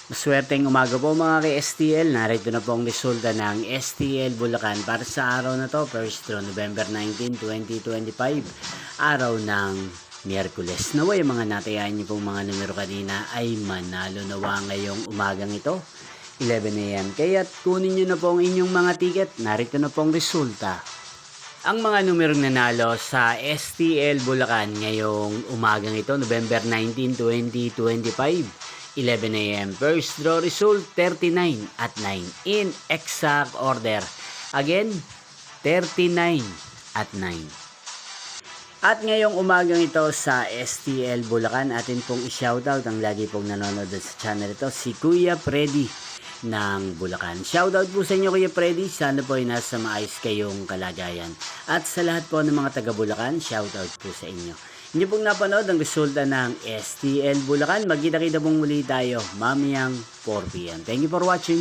Maswerteng umaga po mga ka-STL. Narito na po ang resulta ng STL Bulacan para sa araw na to, first draw November 19, 2025. Araw ng Miyerkules. Naway mga natayaan niyo pong mga numero kanina ay manalo nawa ngayong umagang ito, 11 AM. Kaya't kunin niyo na po ang inyong mga ticket. Narito na po ang resulta. Ang mga numerong nanalo sa STL Bulacan ngayong umagang ito, November 19, 2025. 11 AM. First draw result, 39 at 9 in exact order. Again, 39 at 9. At ngayong umagang ito sa STL Bulacan, atin pong i-shoutout ang lagi pong nanonood sa channel ito, si Kuya Freddy ng Bulacan. Shoutout po sa inyo Kuya Freddy, sana po ay nasa maayos kayong kalagayan. At sa lahat po ng mga taga Bulacan, shoutout po sa inyo. Hindi pong napanood ang resulta ng STL Bulacan. Magkita-kita pong muli tayo mamayang 4 PM. Thank you for watching.